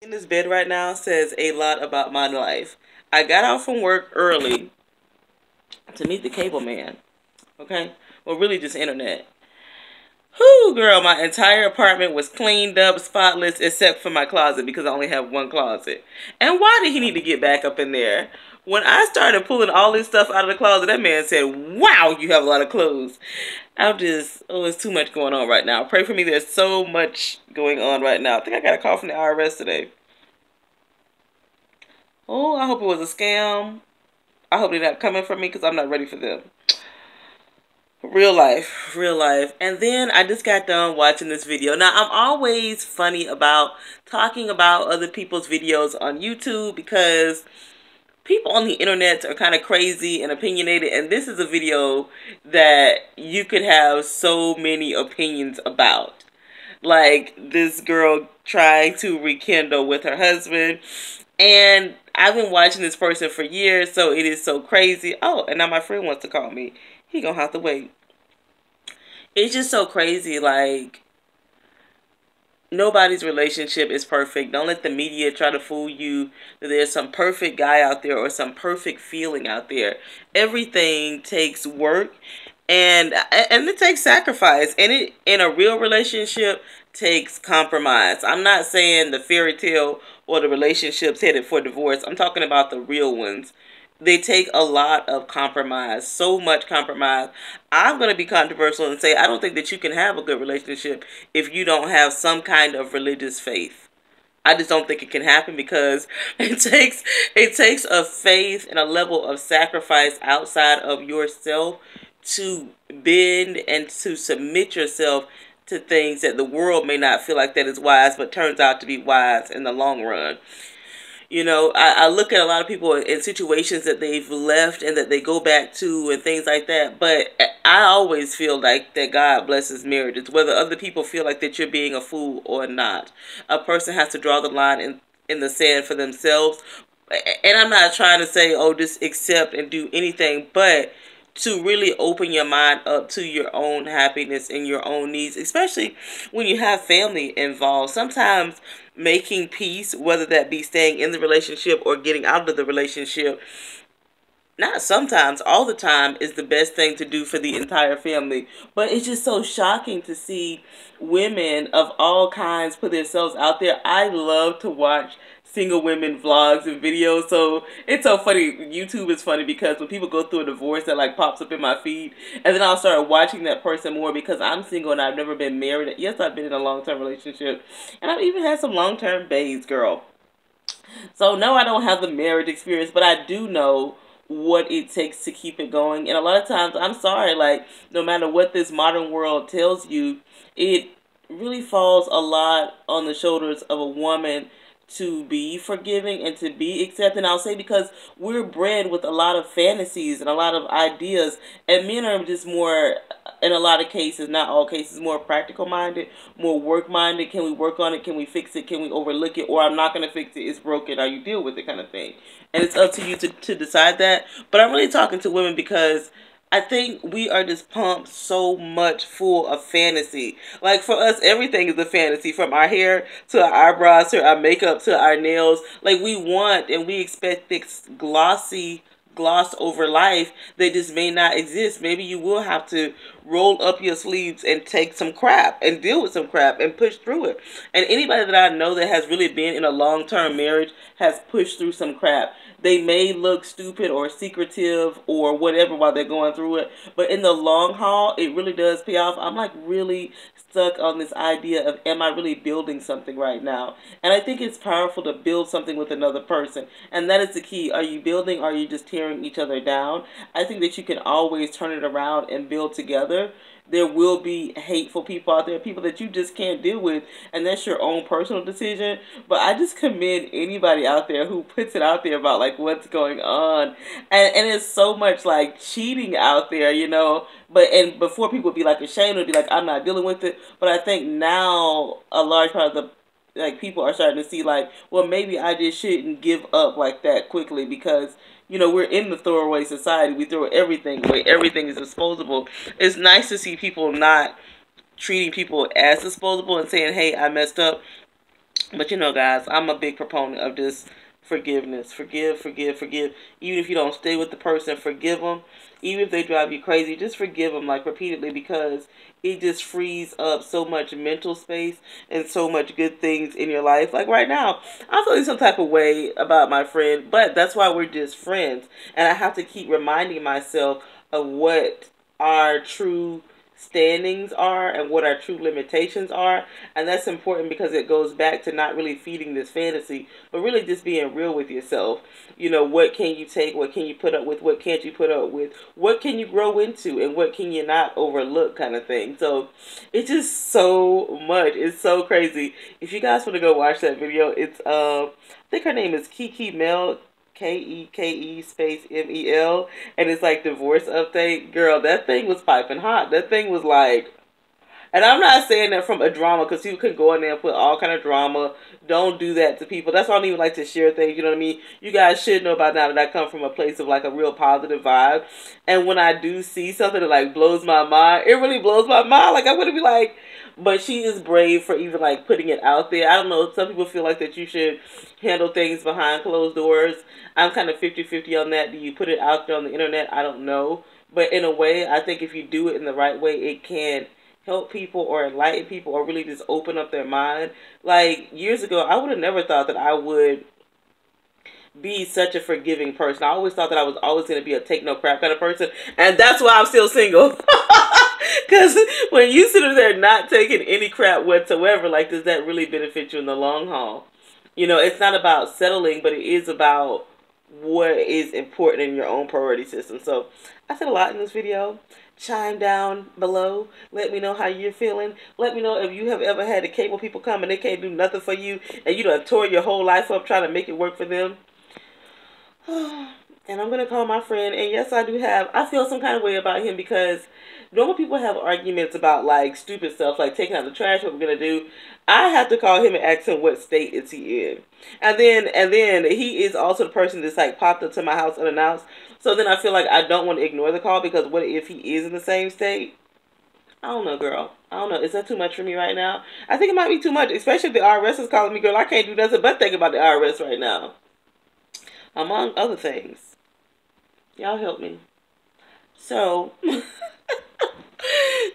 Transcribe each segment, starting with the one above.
In this bed right now says a lot about my life. I got out from work early to meet the cable man. Okay? Well, really just internet. Whew, girl, my entire apartment was cleaned up, spotless, except for my closet because I only have one closet. And why did he need to get back up in there? When I started pulling all this stuff out of the closet, that man said, "Wow, you have a lot of clothes." It's too much going on right now. Pray for me. There's so much going on right now. I think I got a call from the IRS today. Oh, I hope it was a scam. I hope they're not coming for me because I'm not ready for them. Real life, real life. And then I just got done watching this video. Now, I'm always funny about talking about other people's videos on YouTube because people on the internet are kind of crazy and opinionated. And this is a video that you could have so many opinions about. Like this girl trying to rekindle with her husband. And I've been watching this person for years, so it is so crazy. Oh, and now my friend wants to call me. He gonna have to wait. It's just so crazy. Like, nobody's relationship is perfect. Don't let the media try to fool you that there's some perfect guy out there or some perfect feeling out there. Everything takes work and it takes sacrifice. And it in a real relationship takes compromise. I'm not saying the fairy tale or the relationships headed for divorce. I'm talking about the real ones. They take a lot of compromise, so much compromise. I'm going to be controversial and say I don't think that you can have a good relationship if you don't have some kind of religious faith. I just don't think it can happen because it takes a faith and a level of sacrifice outside of yourself to bend and to submit yourself to things that the world may not feel like that is wise, but turns out to be wise in the long run. You know, I look at a lot of people in situations that they've left and that they go back to and things like that. But I always feel like that God blesses marriages, whether other people feel like that you're being a fool or not. A person has to draw the line in the sand for themselves. And I'm not trying to say, oh, just accept and do anything, but to really open your mind up to your own happiness and your own needs, especially when you have family involved. Sometimes making peace, whether that be staying in the relationship or getting out of the relationship, not sometimes, all the time, is the best thing to do for the entire family. But it's just so shocking to see women of all kinds put themselves out there. I love to watch single women vlogs and videos. So it's so funny. YouTube is funny because when people go through a divorce, that like pops up in my feed. And then I'll start watching that person more because I'm single and I've never been married. Yes, I've been in a long-term relationship. And I've even had some long-term babes, girl. So no, I don't have the marriage experience, but I do know what it takes to keep it going. And a lot of times, I'm sorry, like, no matter what this modern world tells you, it really falls a lot on the shoulders of a woman to be forgiving and to be accepting. I'll say because we're bred with a lot of fantasies and a lot of ideas, and men are just more, in a lot of cases, not all cases, more practical minded, more work minded. Can we work on it? Can we fix it? Can we overlook it? Or I'm not going to fix it. It's broken. Or you deal with it, kind of thing. And it's up to you to decide that. But I'm really talking to women because I think we are just pumped so much full of fantasy. Like for us, everything is a fantasy, from our hair to our eyebrows to our makeup to our nails. Like we want and we expect this gloss over life that just may not exist. Maybe you will have to roll up your sleeves and take some crap and deal with some crap and push through it. And anybody that I know that has really been in a long-term marriage has pushed through some crap. They may look stupid or secretive or whatever while they're going through it, but in the long haul, it really does pay off. I'm like really stuck on this idea of, am I really building something right now? And I think it's powerful to build something with another person. And that is the key. Are you building or are you just tearing each other down? I think that you can always turn it around and build together. There will be hateful people out there, people that you just can't deal with, and that's your own personal decision. But I just commend anybody out there who puts it out there about like what's going on, and it's so much like cheating out there, you know. But and before people would be like ashamed, would be like, I'm not dealing with it. But I think now a large part of the like people are starting to see like, well, maybe I just shouldn't give up like that quickly because, you know, we're in the throwaway society. We throw everything away. Everything is disposable. It's nice to see people not treating people as disposable and saying, hey, I messed up. But you know, guys, I'm a big proponent of this forgiveness. Forgive, forgive, forgive. Even if you don't stay with the person, forgive them. Even if they drive you crazy, just forgive them like repeatedly, because it just frees up so much mental space and so much good things in your life. Like right now, I'm feeling some type of way about my friend, but that's why we're just friends. And I have to keep reminding myself of what our true standings are and what our true limitations are. And that's important because it goes back to not really feeding this fantasy, but really just being real with yourself. You know, what can you take, what can you put up with, what can't you put up with, what can you grow into, and what can you not overlook, kind of thing. So it's just so much. It's so crazy. If you guys want to go watch that video, it's I think her name is Keke Mel, Keke space MEL, and it's like divorce update. Girl, that thing was piping hot. That thing was like, and I'm not saying that from a drama, because you could go in there and put all kind of drama. Don't do that to people. That's why I don't even like to share things. You know what I mean? You guys should know by now that I come from a place of like a real positive vibe. And when I do see something that like blows my mind, it really blows my mind. Like I wouldn't be like, but she is brave for even like putting it out there. I don't know. Some people feel like that you should handle things behind closed doors. I'm kind of 50-50 on that. Do you put it out there on the internet? I don't know. But in a way, I think if you do it in the right way, it can help people or enlighten people or really just open up their mind. Like years ago, I would have never thought that I would be such a forgiving person. I always thought that I was always going to be a take no crap kind of person, and that's why I'm still single. Because when you sit there not taking any crap whatsoever, like, does that really benefit you in the long haul? You know, it's not about settling, but it is about what is important in your own priority system. So I said a lot in this video. Chime down below. Let me know how you're feeling. Let me know if you have ever had the cable people come and they can't do nothing for you, and you done tore your whole life up trying to make it work for them. And I'm going to call my friend. And yes, I feel some kind of way about him, because normal people have arguments about like stupid stuff, like taking out the trash, what we're going to do. I have to call him and ask him what state is he in. And then he is also the person that's like popped up to my house unannounced. So then I feel like I don't want to ignore the call, because what if he is in the same state? I don't know, girl. I don't know. Is that too much for me right now? I think it might be too much, especially if the IRS is calling me, girl. I can't do nothing but think about the IRS right now, among other things. Y'all help me. So,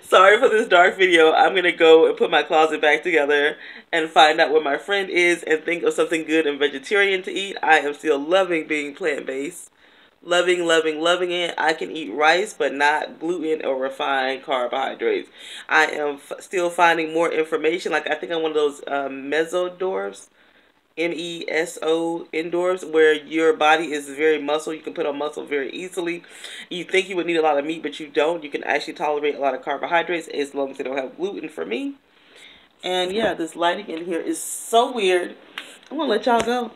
sorry for this dark video. I'm going to go and put my closet back together and find out where my friend is and think of something good and vegetarian to eat. I am still loving being plant-based. Loving, loving, loving it. I can eat rice, but not gluten or refined carbohydrates. I am still finding more information. Like, I think I'm one of those mesodorphs. MESO indoors, where your body is very muscle. You can put on muscle very easily. You think you would need a lot of meat, but you don't. You can actually tolerate a lot of carbohydrates as long as they don't have gluten for me. And yeah, this lighting in here is so weird. I'm gonna let y'all go.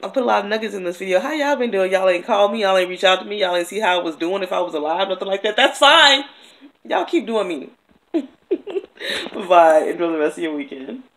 I put a lot of nuggets in this video. How y'all been doing? Y'all ain't called me. Y'all ain't reached out to me. Y'all ain't see how I was doing, if I was alive, nothing like that. That's fine. Y'all keep doing me. Bye. Enjoy the rest of your weekend.